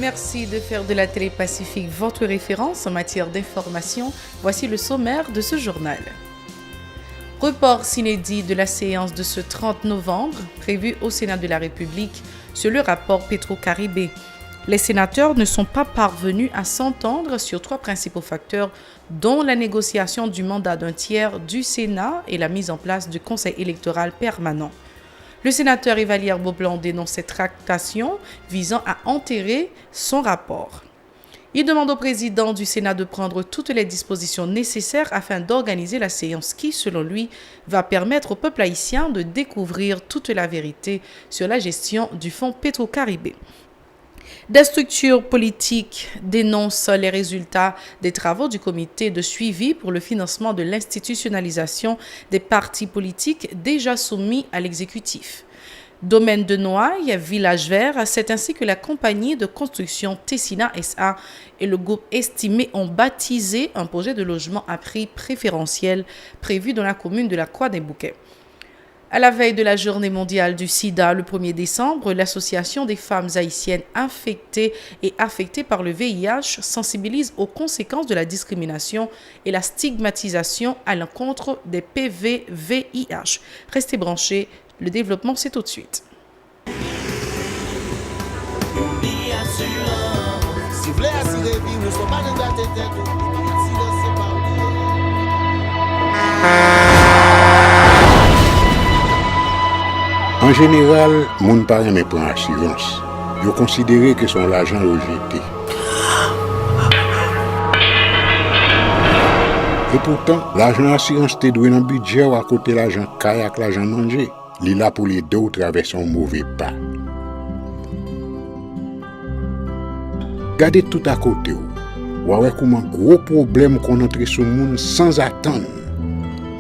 Merci de faire de la Télé Pacifique votre référence en matière d'information. Voici le sommaire de ce journal. Report inédit de la séance de ce 30 novembre, prévue au Sénat de la République, sur le rapport Petro-Caribé. Les sénateurs ne sont pas parvenus à s'entendre sur trois principaux facteurs, dont la négociation du mandat d'un tiers du Sénat et la mise en place du Conseil électoral permanent. Le sénateur Evalier Beaublanc dénonce cette tractation visant à enterrer son rapport. Il demande au président du Sénat de prendre toutes les dispositions nécessaires afin d'organiser la séance qui, selon lui, va permettre au peuple haïtien de découvrir toute la vérité sur la gestion du fonds Petro-Caribé. Des structures politiques dénoncent les résultats des travaux du comité de suivi pour le financement de l'institutionnalisation des partis politiques déjà soumis à l'exécutif. Domaine de Noailles, Village Vert, c'est ainsi que la compagnie de construction Tessina SA et le groupe Estimé ont baptisé un projet de logement à prix préférentiel prévu dans la commune de la Croix-des-Bouquets. À la veille de la journée mondiale du sida, le 1er décembre, l'Association des femmes haïtiennes infectées et affectées par le VIH sensibilise aux conséquences de la discrimination et la stigmatisation à l'encontre des PV-VIH. Restez branchés, le développement c'est tout de suite. En général, moun pa reme pran assurance. Yo considéré que son l'argent rejeté. Et pourtant, l'argent assurance te doué dans budget ou à côté l'argent kayak l'argent manger. Li là pour les deux ou traverser un mauvais pas. Gardez tout à côté ou. Ouais comment gros problème qu'on entre sur monde sans attendre.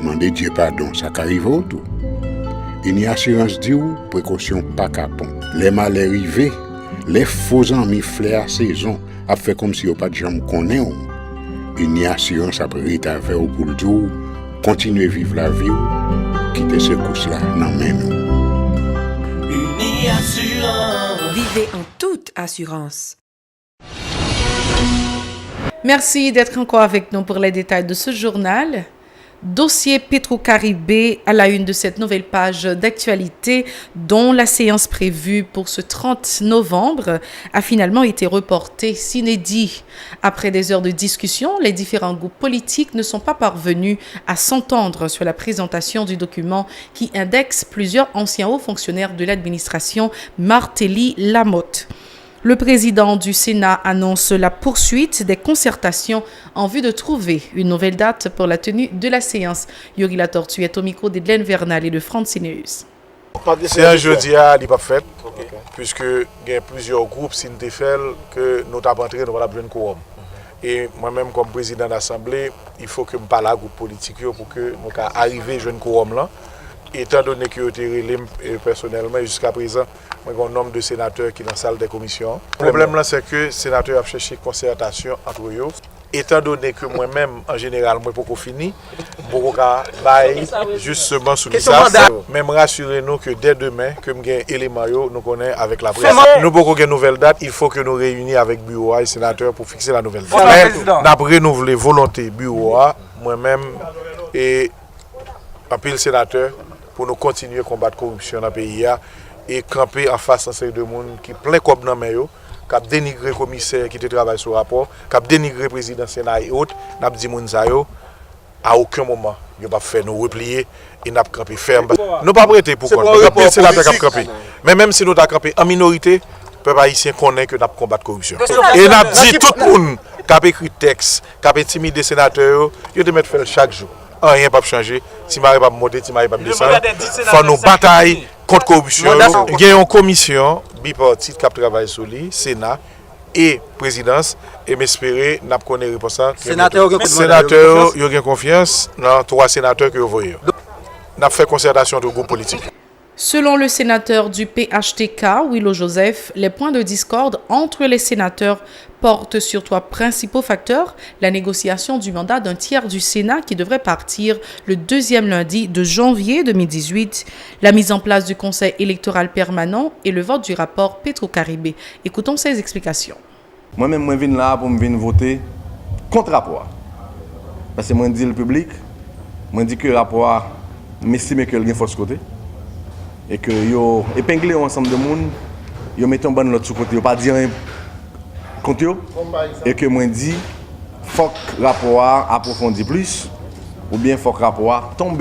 Mandez Dieu pardon, ça qu'arrive autour. Une assurance dit ou précaution pas capon. Les malheurs arrivés, les faux amis flair saison a fait comme si on pas de jambe connaît ou. Une assurance après rétablir ou pour le dire continuer vivre la vie ou quitter ce course là nan men nous. Uni Assurance. Vivez en toute assurance. Merci d'être encore avec nous pour les détails de ce journal. Dossier Petro-Caribé à la une de cette nouvelle page d'actualité dont la séance prévue pour ce 30 novembre a finalement été reportée s'inédit. Après des heures de discussion, les différents groupes politiques ne sont pas parvenus à s'entendre sur la présentation du document qui indexe plusieurs anciens hauts fonctionnaires de l'administration Martelly-Lamotte. Le président du Sénat annonce la poursuite des concertations en vue de trouver une nouvelle date pour la tenue de la séance. Yuri Latortue est au micro d'Edlène Vernal et de Francineus. C'est un jeudi à l'IPAP fait, puisque il y a plusieurs groupes si nous fait que nous avons entré dans la pleine quorum. Et moi-même, comme président de l'Assemblée, il faut que je parle à groupe politique pour que nous arrivions à jeune quorum là. Étant donné que je personnellement, jusqu'à présent, j'ai un nombre de sénateurs qui sont dans la salle des commissions. Le problème, c'est que les sénateurs ont cherché concertation entre eux. Étant donné que moi-même, en général, je n'ai pas fini, je vais justement sous ça. Même rassurez-nous que dès demain, que nous avons un élément, nous connaissons avec la presse. Nous avons une nouvelle date, il faut que nous réunissions avec le bureau et les sénateurs pour fixer la nouvelle date. Mais nous avons renouvelé volonté bureau, moi-même et un pile sénateur, pour nous continuer à combattre la corruption dans le pays et camper en face à ces deux monde qui plein comme dans main qui a dénigré le commissaire qui travaille sur le rapport, qui a dénigré le président Sénat et autres, n'a dit moun sa yo à aucun moment il pas faire nous replier et n'a camper ferme. Nous pas prêter pour quoi. Le sénateur qui a campé. Mais même si nous avons campé en minorité, le peuple haïtien connaît que nous combattre la corruption. Et n'a dit tout le monde qui a écrit texte, qui a intimidé les sénateurs, il doit mettre faire chaque jour. Rien pas changer. Si Marie pas monter, si Marie pas descendre, faut nous bataille contre la corruption. Il y a une commission bipartite qui travaille sur lui, Sénat et présidence, et m'espérer n'a pas connaît réponse. Sénateur, il y a confiance dans trois sénateurs que vous voyez. N'a fait concertation de groupe politique. Selon le sénateur du PHTK, Willow Joseph, les points de discorde entre les sénateurs portent sur trois principaux facteurs: la négociation du mandat d'un tiers du Sénat qui devrait partir le deuxième lundi de janvier 2018, la mise en place du Conseil électoral permanent et le vote du rapport Petro-Caribé. Écoutons ces explications. Moi-même, je viens là pour me voter contre le rapport. Parce que moi, je dis le public, moi, je dis que le rapport, m'estime que il y a une force côté. Et que yo épinglé ensemble de monde, yo mettent un bon l'autre sur côté, yo pas dire rien contre eux. Et que moi, je dis, faut que le rapport approfondisse plus, ou bien faut que le rapport tombe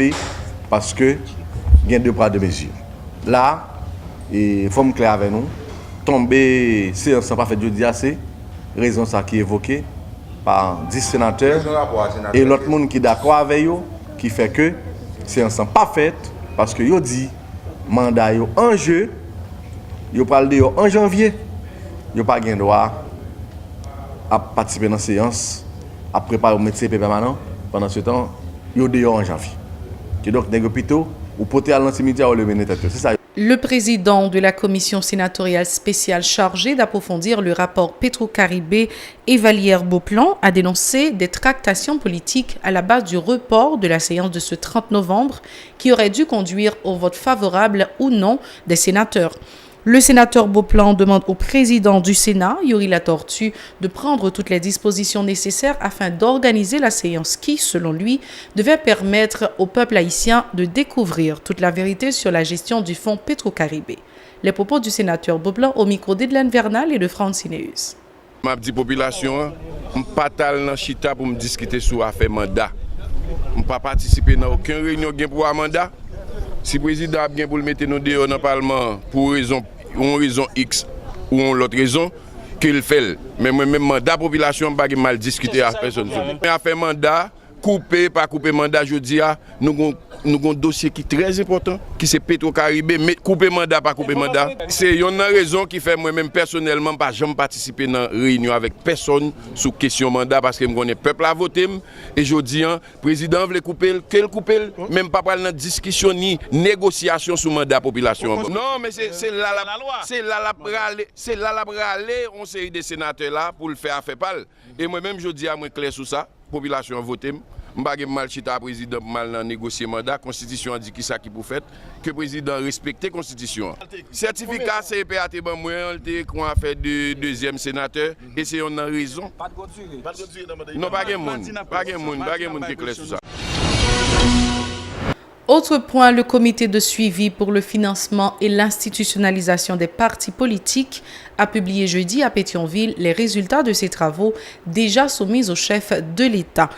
parce que il y a deux poids deux mesures. Là, il faut me clair avec nous. Tomber, c'est pas fait jeudi assez. Raison ça qui est évoquée par 10 sénateurs et l'autre monde qui est d'accord avec eux, qui fait que c'est ensemble pas fait parce que yo dit mandat yo en jeu, yo parle de yo en janvier, yo pas gain droit à participer dans la séance, à préparer le médecin permanent pendant ce temps, yo de yo en janvier. Que donc nèg hôpitaux ou porter à l'antimédia ou le bénétat, c'est ça. Le président de la commission sénatoriale spéciale chargée d'approfondir le rapport Petro-Caribé, Vallière Beauplan, a dénoncé des tractations politiques à la base du report de la séance de ce 30 novembre qui aurait dû conduire au vote favorable ou non des sénateurs. Le sénateur Beauplan demande au président du Sénat, Yuri Latortue, de prendre toutes les dispositions nécessaires afin d'organiser la séance qui, selon lui, devait permettre au peuple haïtien de découvrir toute la vérité sur la gestion du fonds Petro-Caribé. Les propos du sénateur Beauplan au micro d'Edlaine Vernal et de Francineus. Ma petite population, je ne suis pas dans chita pour me discuter sur l'affaire mandat. Je ne pas participer dans aucune réunion pour un mandat. Si le président a bien pour le mettre nous dehors dans le Parlement pour une raison X ou une autre raison, qu'il fait. Mais moi-même, mandat population, je ne vais pas mal discuter avec personne. On a fait mandat, couper, pas couper mandat, je dis, nous avons un dossier qui est très important, qui c'est Petro-Caribé, mais couper mandat, pas couper mandat. C'est une raison qui fait moi-même personnellement, pas jamais participer dans une réunion avec personne sur question mandat parce que je connais le peuple à voter. Et je dis, le président veut couper, quel couper, même pas parler de discussion ni négociation sur mandat population. Non, mais c'est là la bralé, on série des sénateurs là pour le faire affaire parle. Et moi-même, je dis à moi clair sur ça, population voter. Je ne vais pas mal chita président mal négocier mandat. La Constitution a dit qui ça qui pour faire que le président respecte la Constitution. Certificat CPAT, on a fait de deuxième sénateur et c'est une raison. Non, pas de monde qui est clair sur ça. Autre point, le comité de suivi pour le financement et l'institutionnalisation des partis politiques a publié jeudi à Pétionville les résultats de ses travaux déjà soumis au chef de l'État.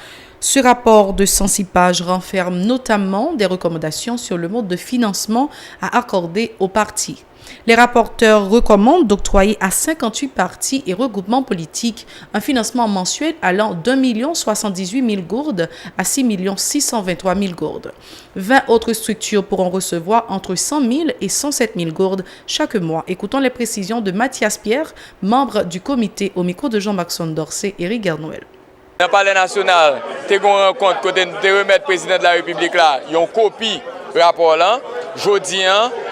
Ce rapport de 106 pages renferme notamment des recommandations sur le mode de financement à accorder aux partis. Les rapporteurs recommandent d'octroyer à 58 partis et regroupements politiques un financement mensuel allant d'1 078 000 gourdes à 6 623 000 gourdes. 20 autres structures pourront recevoir entre 100 000 et 107 000 gourdes chaque mois. Écoutons les précisions de Mathias Pierre, membre du comité au micro de Jean-Maxon Dorsey et Rigard Noël. Dans le palais national, nous avons rencontre côté de remettre le président de la République là, ils ont copie rapport là. Jeudi,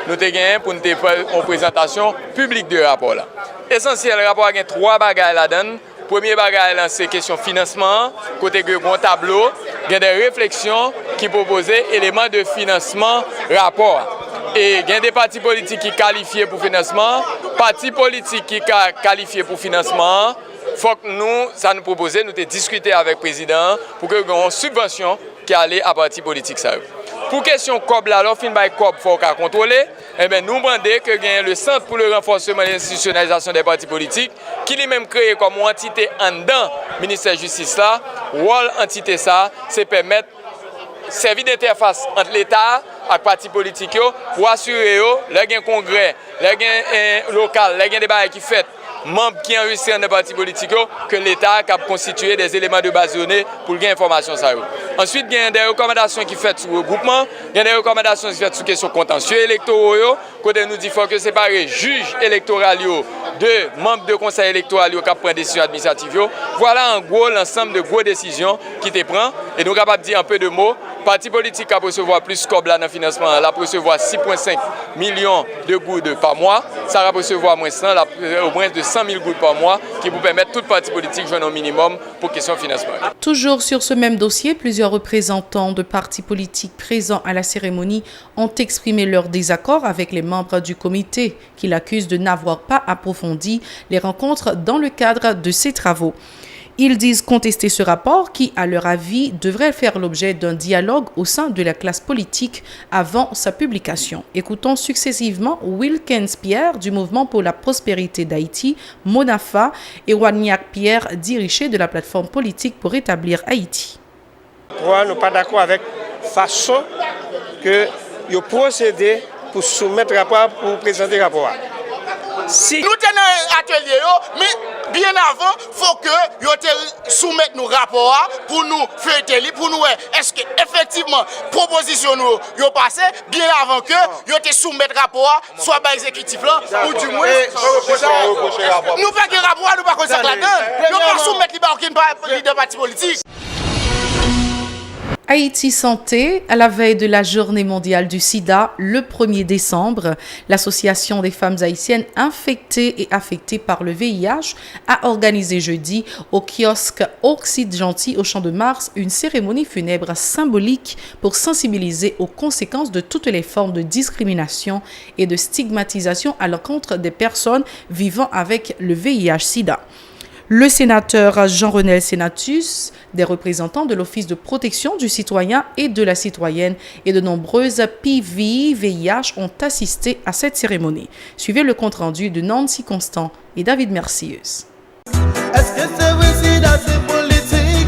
nous avons pour nous faire une présentation publique de rapport là. Essentiel, le rapport a 3 bagages là-dedans. Premier bagage c'est question financement, côté que bon tableau, il y a des réflexions qui proposent éléments de financement rapport. Et il y a des partis politiques qui qualifient pour financement, partis politiques qui qualifient pour financement. Faut que nous, ça nous propose, nous de discuter avec le président pour que nous ayons une subvention qui allait à partis politiques. Pour question COB, là, l'offre by COB, il faut contrôler. Eh bien, nous demandons que gagne le Centre pour le renforcement et l'institutionnalisation des partis politiques, qui est même créé comme une entité en dedans ministère de la Justice là, rôle entité ça, c'est permettre servir d'interface entre l'État et les partis politiques pour assurer les congrès, les local, les débats qui fait membres qui enregistrent dans les partis politiques que l'État a constitué des éléments de base de données pour gagner information. Ensuite, il y a des recommandations qui sont faites sur le regroupement, il y a des recommandations qui sont faites sur questions contentieux électoraux, côté nous dit qu'il faut que séparer juges électoraux de membres de conseil électoral qui prennent des décisions administratives. Voilà en gros l'ensemble de grosses décisions qui te prend. Et nous sommes capables de dire un peu de mots. Le parti politique a recevoir plus COB dans le financement, il a recevoir 6,5 millions de gouttes par mois. Ça va recevoir au moins de 100 000 gouttes par mois qui vous permettent tout parti politique de jouer au minimum pour question de financement. Toujours sur ce même dossier, plusieurs représentants de partis politiques présents à la cérémonie ont exprimé leur désaccord avec les membres du comité qui l'accusent de n'avoir pas approfondi approfondit les rencontres dans le cadre de ces travaux. Ils disent contester ce rapport qui, à leur avis, devrait faire l'objet d'un dialogue au sein de la classe politique avant sa publication. Écoutons successivement Wilkins Pierre du Mouvement pour la prospérité d'Haïti, MONAFA, et Wagnac Pierre, dirigé de la plateforme politique pour rétablir Haïti. Nous ne sommes pas d'accord avec la façon que vous procédez pour soumettre le rapport, pour présenter le rapport. Si nous tenons atelier, mais bien avant, il faut que nous soumettent nos rapports pour nous faire pour nous est-ce que effectivement proposition nous passé bien avant que nous soumettent rapport soit par l'exécutif là ou du moins nous pas que rapport nous pas comme ça là-dedans nous pas soumettre aucun leader parti politique. Haïti Santé, à la veille de la journée mondiale du sida, le 1er décembre, l'Association des femmes haïtiennes infectées et affectées par le VIH a organisé jeudi au kiosque Oxyde Gentil au Champ de Mars une cérémonie funèbre symbolique pour sensibiliser aux conséquences de toutes les formes de discrimination et de stigmatisation à l'encontre des personnes vivant avec le VIH-Sida. Le sénateur Jean-Renel Senatus, des représentants de l'Office de protection du citoyen et de la citoyenne et de nombreuses PV-VIH ont assisté à cette cérémonie. Suivez le compte-rendu de Nancy Constant et David Mercieuse. Est-ce que c'est sida, c'est politique?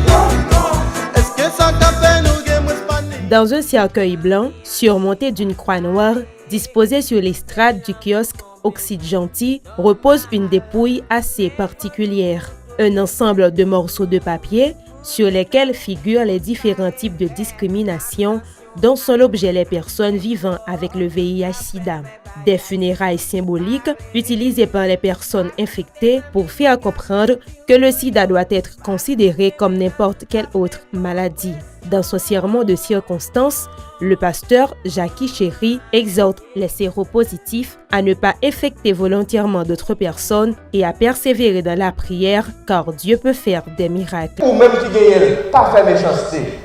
Est-ce que ça fait nous? Dans un cercueil blanc, surmonté d'une croix noire, disposé sur l'estrade du kiosque Oxyde Gentil, repose une dépouille assez particulière. Un ensemble de morceaux de papier sur lesquels figurent les différents types de discrimination dont sont l'objet les personnes vivant avec le VIH-Sida. Des funérailles symboliques utilisées par les personnes infectées pour faire comprendre que le sida doit être considéré comme n'importe quelle autre maladie. Dans son sermon de circonstance, le pasteur Jackie Chéry exhorte les séropositifs à ne pas infecter volontairement d'autres personnes et à persévérer dans la prière car Dieu peut faire des miracles. Ou même qui gagne pas faire méchanceté.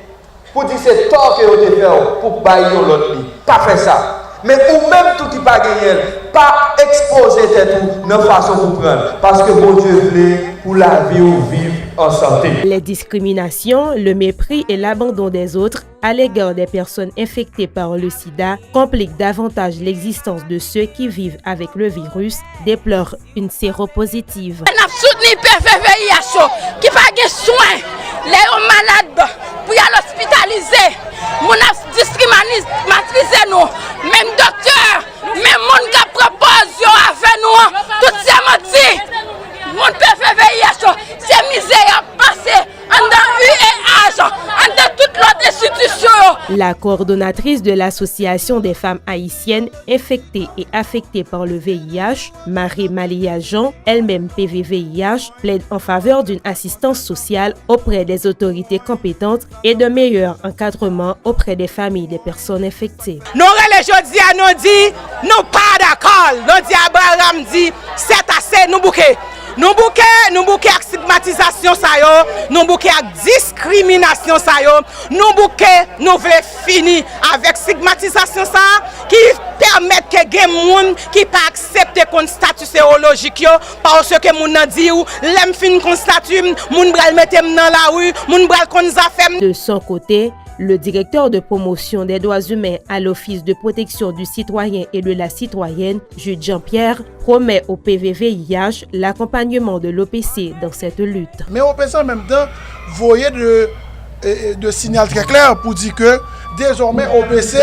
Pour dire c'est tort que vous devez faire pour bailler l'autre lit. Pas faire ça. Mais ou même tout qui pas gagner, pas exposer tout de façon pour prendre. Parce que bon Dieu veut pour la vie ou vivre en santé. Les discriminations, le mépris et l'abandon des autres à l'égard des personnes infectées par le sida compliquent davantage l'existence de ceux qui vivent avec le virus, déplore une séropositive. On a soutenu PVVIH qui n'a pas de soins, les malades pour y hospitaliser. On a discriminé nous, même docteur, même monde qui propose avec nous, tout c'est menti. Mon PVVIH, c'est misère passé en dans UEH, en dans toute l'autre institution. La coordonnatrice de l'Association des femmes haïtiennes infectées et affectées par le VIH, Marie-Malia Jean, elle-même PVVIH, plaide en faveur d'une assistance sociale auprès des autorités compétentes et d'un meilleur encadrement auprès des familles des personnes infectées. Nous, les jodi à nous dit, nous pas d'accord. Nous dit Abraham dit, c'est assez, nous bouquet. Nous bouquons avec stigmatisation ça yo, nous bouquons avec discrimination ça yo, nous voulons finir avec stigmatisation ça qui permet que des gens qui pas accepter kon statut sérologique yo parce que moun nan di ou l'aime fin kon statut moun bral mettre dans la rue, moun bral kon zafem. De son côté, le directeur de promotion des droits humains à l'Office de protection du citoyen et de la citoyenne, Jude Jean-Pierre, promet au PVVIH l'accompagnement de l'OPC dans cette lutte. Mais l'OPC en même temps, voyez de signal très clair pour dire que désormais OPC,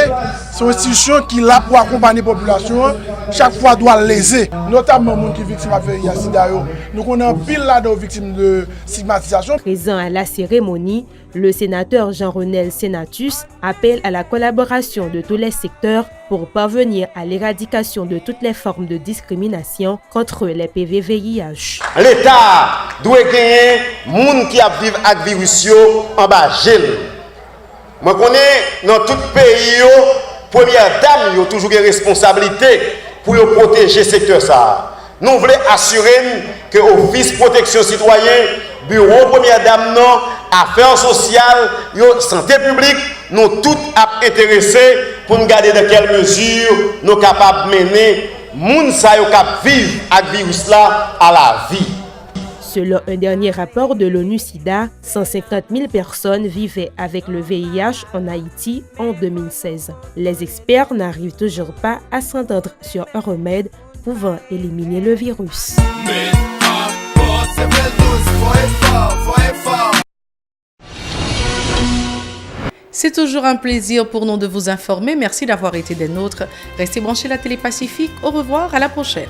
c'est une institution qui est là pour accompagner la population, chaque fois doit léser, notamment les gens qui sont victimes de VIH-Sida. Nous connaissons pile là de victimes de stigmatisation. Présent à la cérémonie, le sénateur Jean-Renel Senatus appelle à la collaboration de tous les secteurs pour parvenir à l'éradication de toutes les formes de discrimination contre les PVVIH. L'État doit gagner les gens qui vivent avec le virus en bas gel. Je connais dans tout le pays, première dame a toujours une responsabilité pour protéger ce secteur. Nous voulons assurer que l'Office de protection citoyenne, bureau première dame, affaires sociales, santé publique, nous tous intéressés pour nous garder dans quelle mesure nous sommes capables de mener moun sa yo kap viv ak virus là à la vie. Selon un dernier rapport de l'ONU-SIDA, 150 000 personnes vivaient avec le VIH en Haïti en 2016. Les experts n'arrivent toujours pas à s'entendre sur un remède pouvant éliminer le virus. C'est toujours un plaisir pour nous de vous informer. Merci d'avoir été des nôtres. Restez branchés à la Télé Pacifique. Au revoir, à la prochaine.